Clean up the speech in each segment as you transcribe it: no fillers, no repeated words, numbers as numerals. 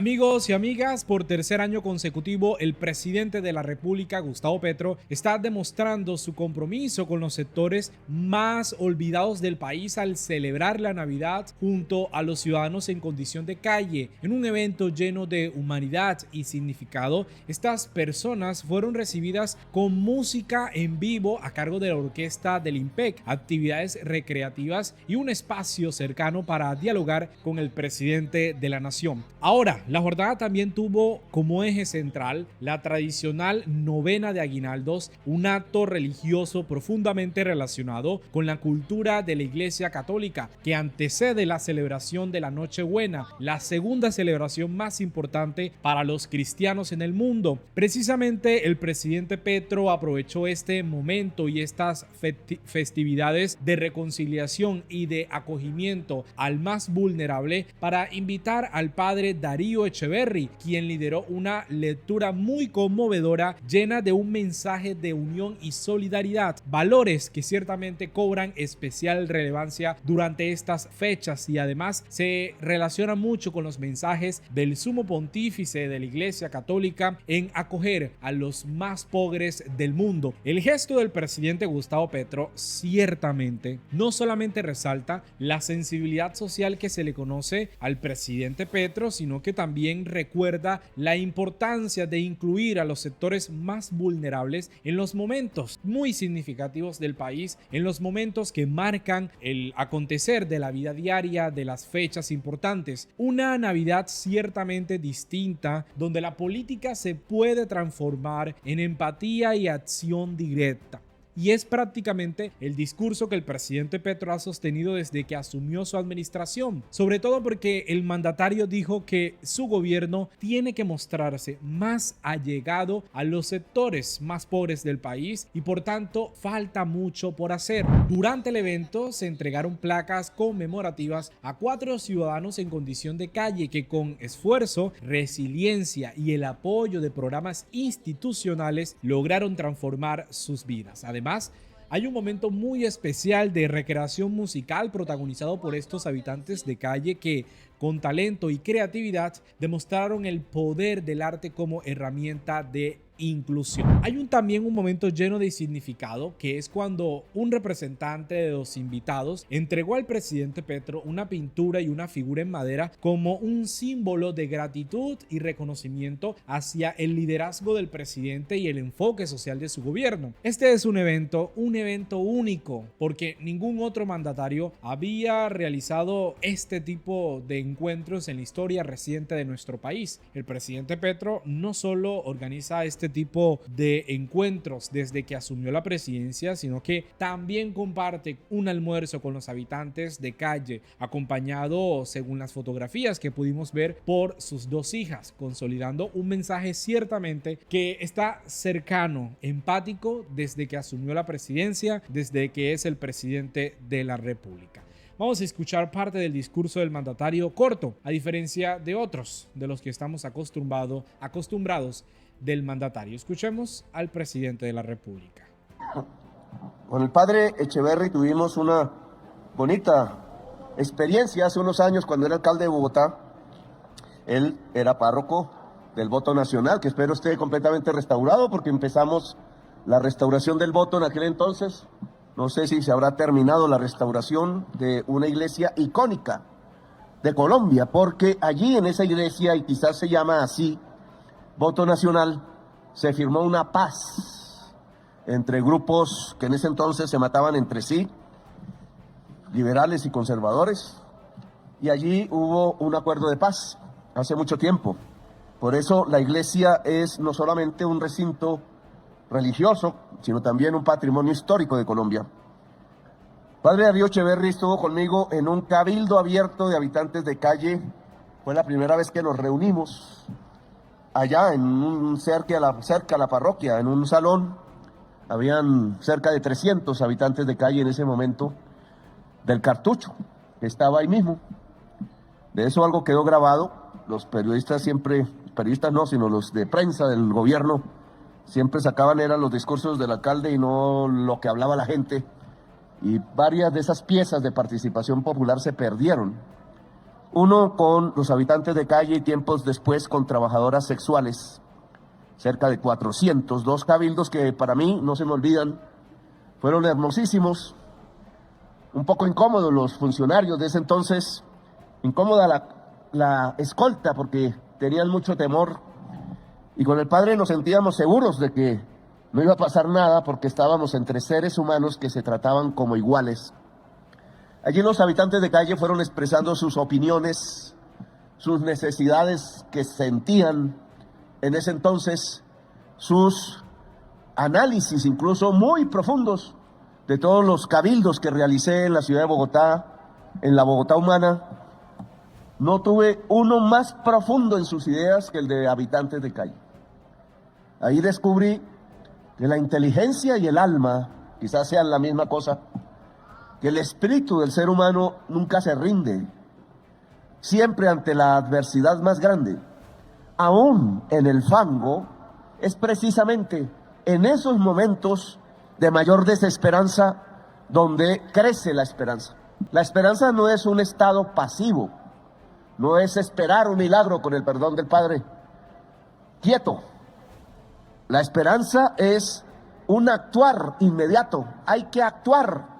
Amigos y amigas, por tercer año consecutivo, el presidente de la República, Gustavo Petro, está demostrando su compromiso con los sectores más olvidados del país al celebrar la Navidad junto a los ciudadanos en condición de calle. En un evento lleno de humanidad y significado, estas personas fueron recibidas con música en vivo a cargo de la orquesta del IMPEC, actividades recreativas y un espacio cercano para dialogar con el presidente de la nación. Ahora, la jornada también tuvo como eje central la tradicional novena de aguinaldos, un acto religioso profundamente relacionado con la cultura de la Iglesia Católica que antecede la celebración de la Nochebuena, la segunda celebración más importante para los cristianos en el mundo. Precisamente el presidente Petro aprovechó este momento y estas festividades de reconciliación y de acogimiento al más vulnerable para invitar al padre Darío Echeverri, quien lideró una lectura muy conmovedora llena de un mensaje de unión y solidaridad, valores que ciertamente cobran especial relevancia durante estas fechas y además se relaciona mucho con los mensajes del sumo pontífice de la Iglesia Católica en acoger a los más pobres del mundo. El gesto del presidente Gustavo Petro ciertamente no solamente resalta la sensibilidad social que se le conoce al presidente Petro, sino que también recuerda la importancia de incluir a los sectores más vulnerables en los momentos muy significativos del país, en los momentos que marcan el acontecer de la vida diaria, de las fechas importantes. Una Navidad ciertamente distinta, donde la política se puede transformar en empatía y acción directa. Y es prácticamente el discurso que el presidente Petro ha sostenido desde que asumió su administración, sobre todo porque el mandatario dijo que su gobierno tiene que mostrarse más allegado a los sectores más pobres del país y por tanto falta mucho por hacer. Durante el evento se entregaron placas conmemorativas a 4 ciudadanos en condición de calle que con esfuerzo, resiliencia y el apoyo de programas institucionales lograron transformar sus vidas. Además, hay un momento muy especial de recreación musical protagonizado por estos habitantes de calle que, con talento y creatividad, demostraron el poder del arte como herramienta de inclusión. Hay también un momento lleno de significado, que es cuando un representante de los invitados entregó al presidente Petro una pintura y una figura en madera como un símbolo de gratitud y reconocimiento hacia el liderazgo del presidente y el enfoque social de su gobierno. Este es un evento único, porque ningún otro mandatario había realizado este tipo de encuentros en la historia reciente de nuestro país. El presidente Petro no solo organiza este tipo de encuentros desde que asumió la presidencia, sino que también comparte un almuerzo con los habitantes de calle, acompañado, según las fotografías que pudimos ver, por sus 2 hijas, consolidando un mensaje ciertamente que está cercano, empático desde que asumió la presidencia, desde que es el presidente de la República. Vamos a escuchar parte del discurso del mandatario corto, a diferencia de otros de los que estamos acostumbrados del mandatario. Escuchemos al presidente de la República. Con el padre Echeverri tuvimos una bonita experiencia hace unos años cuando era alcalde de Bogotá. Él era párroco del voto nacional, que espero esté completamente restaurado porque empezamos la restauración del voto en aquel entonces. No sé si se habrá terminado la restauración de una iglesia icónica de Colombia, porque allí en esa iglesia, y quizás se llama así, voto nacional, se firmó una paz entre grupos que en ese entonces se mataban entre sí, liberales y conservadores, y allí hubo un acuerdo de paz hace mucho tiempo. Por eso la iglesia es no solamente un recinto religioso, sino también un patrimonio histórico de Colombia. Padre Darío Echeverri estuvo conmigo en un cabildo abierto de habitantes de calle. Fue la primera vez que nos reunimos allá cerca a la parroquia, en un salón. Habían cerca de 300 habitantes de calle en ese momento, del Cartucho, que estaba ahí mismo. De eso algo quedó grabado. Los periodistas no, sino los de prensa del gobierno, siempre sacaban eran los discursos del alcalde y no lo que hablaba la gente. Y varias de esas piezas de participación popular se perdieron. Uno con los habitantes de calle y tiempos después con trabajadoras sexuales, cerca de 400, dos cabildos que para mí no se me olvidan, fueron hermosísimos, un poco incómodos los funcionarios de ese entonces, incómoda la escolta porque tenían mucho temor, y con el padre nos sentíamos seguros de que no iba a pasar nada porque estábamos entre seres humanos que se trataban como iguales. Allí los habitantes de calle fueron expresando sus opiniones, sus necesidades que sentían en ese entonces, sus análisis incluso muy profundos de todos los cabildos que realicé en la ciudad de Bogotá, en la Bogotá humana. No tuve uno más profundo en sus ideas que el de habitantes de calle. Ahí descubrí que la inteligencia y el alma quizás sean la misma cosa, que el espíritu del ser humano nunca se rinde, siempre ante la adversidad más grande, aún en el fango, es precisamente en esos momentos de mayor desesperanza donde crece la esperanza. La esperanza no es un estado pasivo, no es esperar un milagro, con el perdón del Padre, quieto. La esperanza es un actuar inmediato, hay que actuar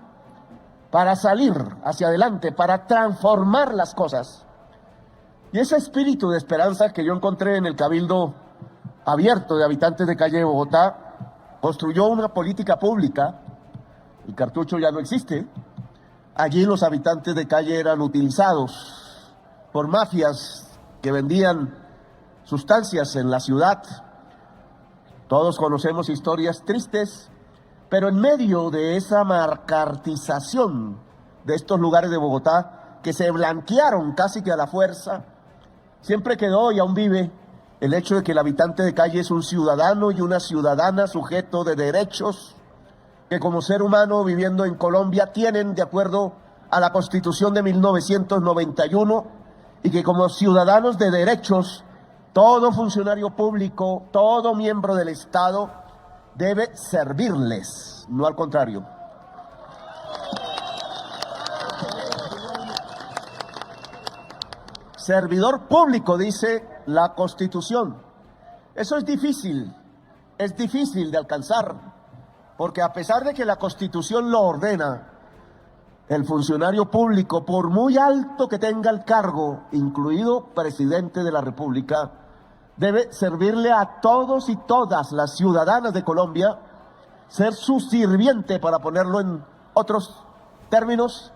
para salir hacia adelante, para transformar las cosas. Y ese espíritu de esperanza que yo encontré en el Cabildo Abierto de Habitantes de Calle de Bogotá, construyó una política pública. El cartucho ya no existe. Allí los habitantes de calle eran utilizados por mafias que vendían sustancias en la ciudad. Todos conocemos historias tristes, pero en medio de esa macartización de estos lugares de Bogotá, que se blanquearon casi que a la fuerza, siempre quedó y aún vive el hecho de que el habitante de calle es un ciudadano y una ciudadana sujeto de derechos que como ser humano viviendo en Colombia tienen de acuerdo a la Constitución de 1991 y que como ciudadanos de derechos todo funcionario público, todo miembro del Estado debe servirles, no al contrario. Servidor público, dice la Constitución. Eso es difícil de alcanzar, porque a pesar de que la Constitución lo ordena, el funcionario público, por muy alto que tenga el cargo, incluido presidente de la República, debe servirle a todos y todas las ciudadanas de Colombia, ser su sirviente, para ponerlo en otros términos,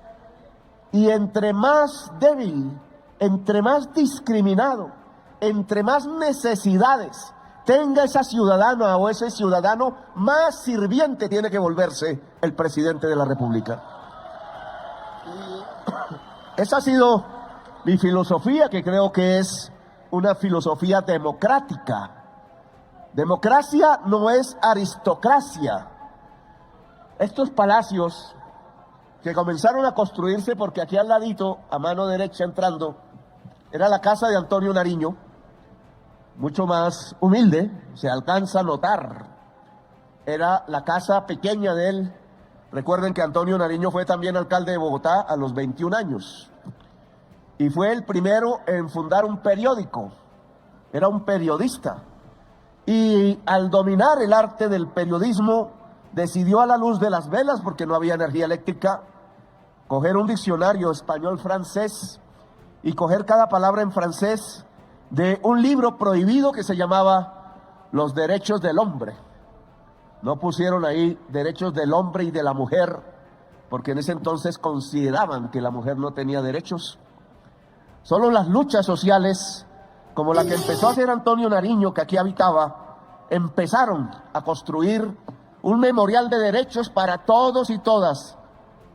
y entre más débil, entre más discriminado, entre más necesidades tenga esa ciudadana o ese ciudadano, más sirviente tiene que volverse el presidente de la República. Esa ha sido mi filosofía, que creo que es una filosofía democrática. Democracia no es aristocracia. Estos palacios que comenzaron a construirse, porque aquí al ladito, a mano derecha entrando, era la casa de Antonio Nariño, mucho más humilde, se alcanza a notar. Era la casa pequeña de él. Recuerden que Antonio Nariño fue también alcalde de Bogotá a los 21 años. Y fue el primero en fundar un periódico. Era un periodista. Y al dominar el arte del periodismo, decidió, a la luz de las velas, porque no había energía eléctrica, coger un diccionario español-francés y coger cada palabra en francés de un libro prohibido que se llamaba Los Derechos del Hombre. No pusieron ahí derechos del hombre y de la mujer, porque en ese entonces consideraban que la mujer no tenía derechos. Solo las luchas sociales, como la que empezó a hacer Antonio Nariño, que aquí habitaba, empezaron a construir un memorial de derechos para todos y todas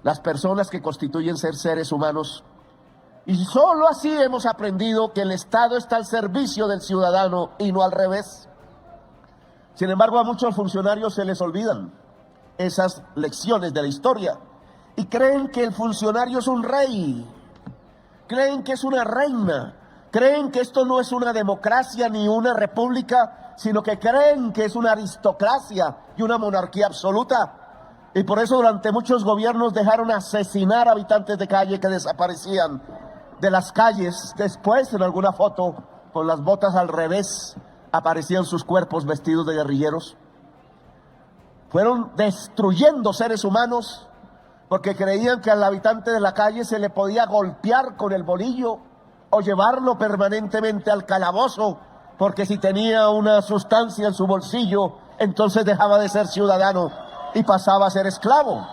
las personas que constituyen ser seres humanos. Y solo así hemos aprendido que el Estado está al servicio del ciudadano y no al revés. Sin embargo, a muchos funcionarios se les olvidan esas lecciones de la historia y creen que el funcionario es un rey, creen que es una reina, creen que esto no es una democracia ni una república, sino que creen que es una aristocracia y una monarquía absoluta. Y por eso durante muchos gobiernos dejaron asesinar a habitantes de calle que desaparecían. de las calles. Después, en alguna foto, con las botas al revés, aparecían sus cuerpos vestidos de guerrilleros. Fueron destruyendo seres humanos porque creían que al habitante de la calle se le podía golpear con el bolillo o llevarlo permanentemente al calabozo, porque si tenía una sustancia en su bolsillo, entonces dejaba de ser ciudadano y pasaba a ser esclavo.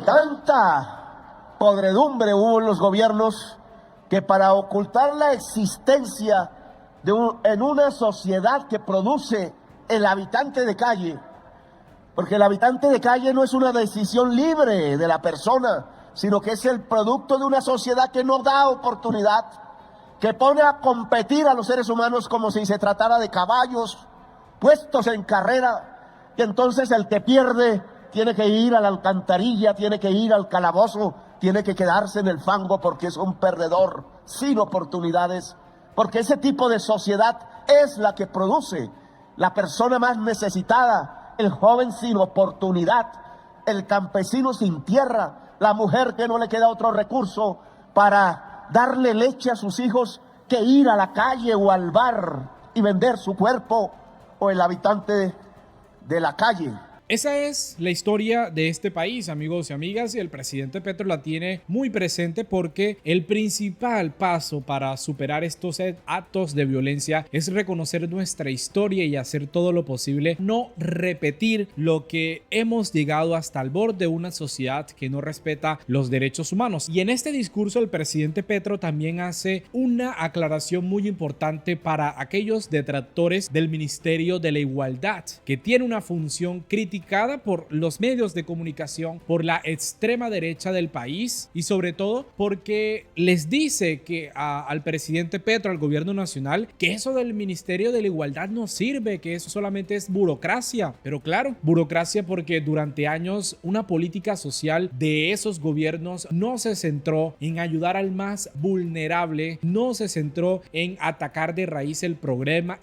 Tanta podredumbre hubo en los gobiernos que para ocultar la existencia en una sociedad que produce el habitante de calle, porque el habitante de calle no es una decisión libre de la persona, sino que es el producto de una sociedad que no da oportunidad, que pone a competir a los seres humanos como si se tratara de caballos puestos en carrera, y entonces el que pierde tiene que ir a la alcantarilla, tiene que ir al calabozo, tiene que quedarse en el fango porque es un perdedor sin oportunidades, porque ese tipo de sociedad es la que produce la persona más necesitada, el joven sin oportunidad, el campesino sin tierra, la mujer que no le queda otro recurso para darle leche a sus hijos que ir a la calle o al bar y vender su cuerpo, o el habitante de la calle. Esa es la historia de este país, amigos y amigas, y el presidente Petro la tiene muy presente porque el principal paso para superar estos actos de violencia es reconocer nuestra historia y hacer todo lo posible, no repetir lo que hemos llegado hasta el borde de una sociedad que no respeta los derechos humanos. Y en este discurso el presidente Petro también hace una aclaración muy importante para aquellos detractores del Ministerio de la Igualdad, que tiene una función crítica por los medios de comunicación, por la extrema derecha del país y sobre todo porque les dice que al presidente Petro, al gobierno nacional, que eso del Ministerio de la Igualdad no sirve, que eso solamente es burocracia. Pero claro, burocracia porque durante años una política social de esos gobiernos no se centró en ayudar al más vulnerable, no se centró en atacar de raíz el problema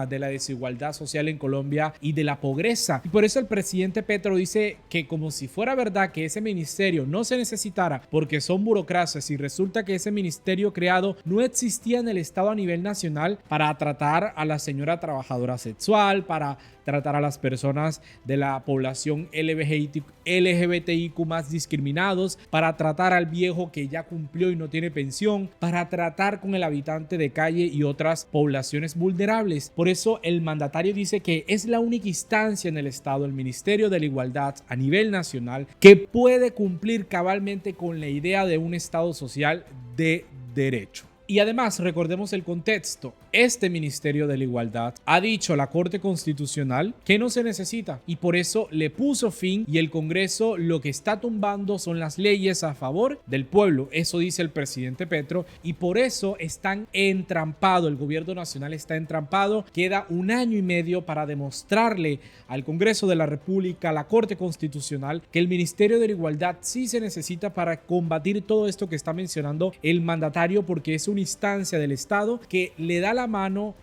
de la desigualdad social en Colombia y de la pobreza. Y por eso el presidente Petro dice que como si fuera verdad que ese ministerio no se necesitara porque son burocracias y resulta que ese ministerio creado no existía en el Estado a nivel nacional para tratar a la señora trabajadora sexual, para tratar a las personas de la población LGBTIQ más discriminados, para tratar al viejo que ya cumplió y no tiene pensión, para tratar con el habitante de calle y otras poblaciones vulnerables. Por eso el mandatario dice que es la única instancia en el Estado, el Ministerio de la Igualdad a nivel nacional, que puede cumplir cabalmente con la idea de un Estado social de derecho. Y además, recordemos el contexto. Este Ministerio de la Igualdad ha dicho a la Corte Constitucional que no se necesita y por eso le puso fin, y el Congreso lo que está tumbando son las leyes a favor del pueblo. Eso dice el presidente Petro y por eso están entrampados. El gobierno nacional está entrampado. Queda un año y medio para demostrarle al Congreso de la República, a la Corte Constitucional, que el Ministerio de la Igualdad sí se necesita para combatir todo esto que está mencionando el mandatario, porque es una instancia del Estado que le da la mano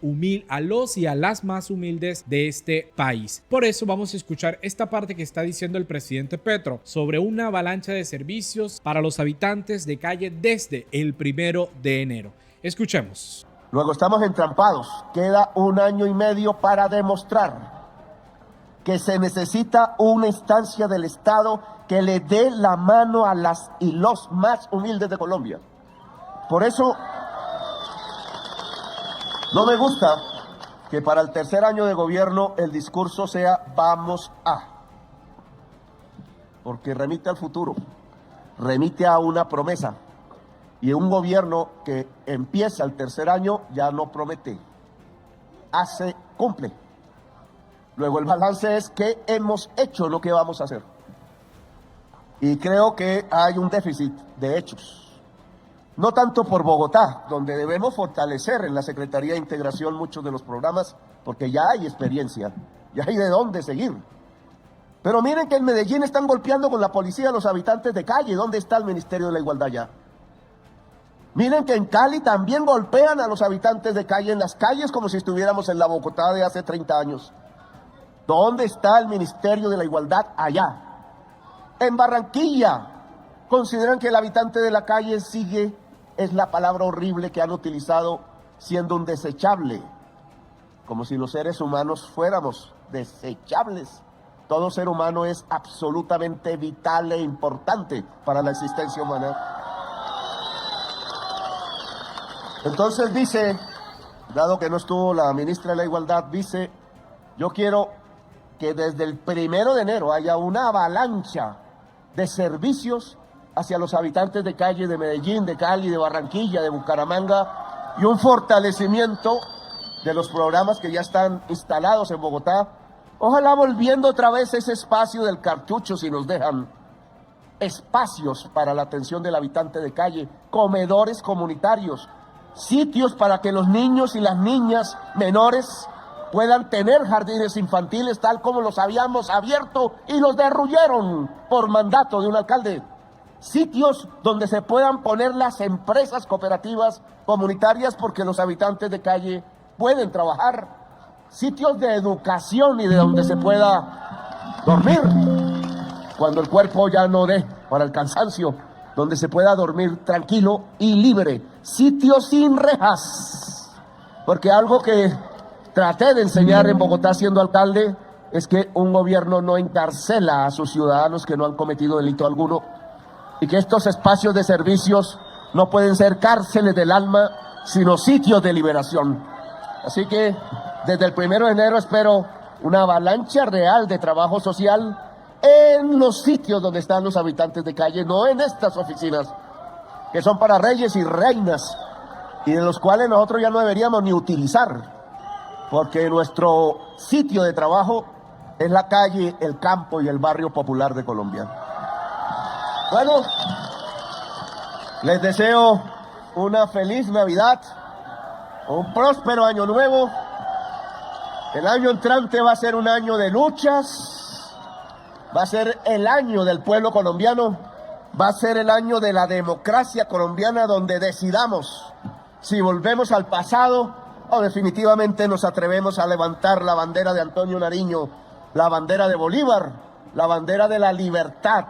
a los y a las más humildes de este país. Por eso vamos a escuchar esta parte que está diciendo el presidente Petro sobre una avalancha de servicios para los habitantes de calle desde el 1 de enero. Escuchemos. Luego estamos entrampados. Queda un año y medio para demostrar que se necesita una instancia del Estado que le dé la mano a las y los más humildes de Colombia. Por eso no me gusta que para el tercer año de gobierno el discurso sea vamos a, porque remite al futuro, remite a una promesa, y un gobierno que empieza el tercer año ya no promete, cumple. Luego el balance es qué hemos hecho, lo que vamos a hacer. Y creo que hay un déficit de hechos. No tanto por Bogotá, donde debemos fortalecer en la Secretaría de Integración muchos de los programas, porque ya hay experiencia, ya hay de dónde seguir. Pero miren que en Medellín están golpeando con la policía a los habitantes de calle. ¿Dónde está el Ministerio de la Igualdad ya? Miren que en Cali también golpean a los habitantes de calle en las calles como si estuviéramos en la Bogotá de hace 30 años. ¿Dónde está el Ministerio de la Igualdad allá? En Barranquilla consideran que el habitante de la calle sigue, es la palabra horrible que han utilizado, siendo un desechable, como si los seres humanos fuéramos desechables. Todo ser humano es absolutamente vital e importante para la existencia humana. Entonces dice, dado que no estuvo la ministra de la Igualdad, dice, yo quiero que desde el 1 de enero haya una avalancha de servicios hacia los habitantes de calle de Medellín, de Cali, de Barranquilla, de Bucaramanga, y un fortalecimiento de los programas que ya están instalados en Bogotá. Ojalá volviendo otra vez ese espacio del cartucho, si nos dejan espacios para la atención del habitante de calle, comedores comunitarios, sitios para que los niños y las niñas menores puedan tener jardines infantiles tal como los habíamos abierto y los derruyeron por mandato de un alcalde. Sitios donde se puedan poner las empresas cooperativas comunitarias porque los habitantes de calle pueden trabajar. Sitios de educación y de donde se pueda dormir cuando el cuerpo ya no dé para el cansancio, donde se pueda dormir tranquilo y libre. Sitios sin rejas, porque algo que traté de enseñar en Bogotá siendo alcalde es que un gobierno no encarcela a sus ciudadanos que no han cometido delito alguno, y que estos espacios de servicios no pueden ser cárceles del alma, sino sitios de liberación. Así que desde el 1 de enero espero una avalancha real de trabajo social en los sitios donde están los habitantes de calle, no en estas oficinas, que son para reyes y reinas, y de los cuales nosotros ya no deberíamos ni utilizar, porque nuestro sitio de trabajo es la calle, el campo y el barrio popular de Colombia. Bueno, les deseo una feliz Navidad, un próspero año nuevo. El año entrante va a ser un año de luchas, va a ser el año del pueblo colombiano, va a ser el año de la democracia colombiana, donde decidamos si volvemos al pasado o definitivamente nos atrevemos a levantar la bandera de Antonio Nariño, la bandera de Bolívar, la bandera de la libertad,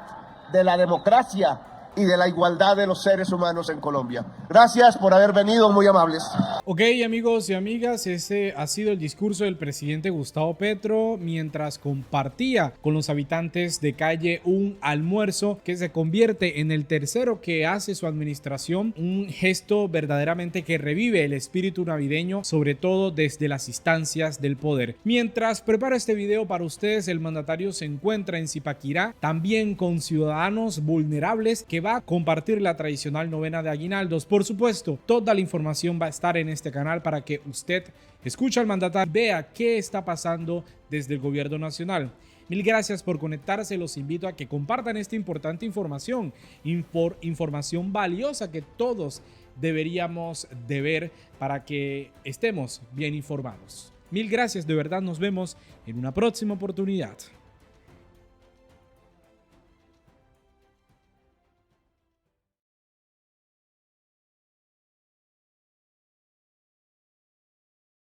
de la democracia y de la igualdad de los seres humanos en Colombia. Gracias por haber venido, muy amables. Ok, amigos y amigas, ese ha sido el discurso del presidente Gustavo Petro mientras compartía con los habitantes de calle un almuerzo que se convierte en el tercero que hace su administración, un gesto verdaderamente que revive el espíritu navideño, sobre todo desde las instancias del poder. Mientras prepara este video para ustedes, el mandatario se encuentra en Zipaquirá, también con ciudadanos vulnerables, que va a compartir la tradicional novena de aguinaldos. Por supuesto, toda la información va a estar en este canal para que usted escuche al mandatario y vea qué está pasando desde el gobierno nacional. Mil gracias por conectarse. Los invito a que compartan esta importante información, información valiosa que todos deberíamos de ver para que estemos bien informados. Mil gracias, de verdad. Nos vemos en una próxima oportunidad.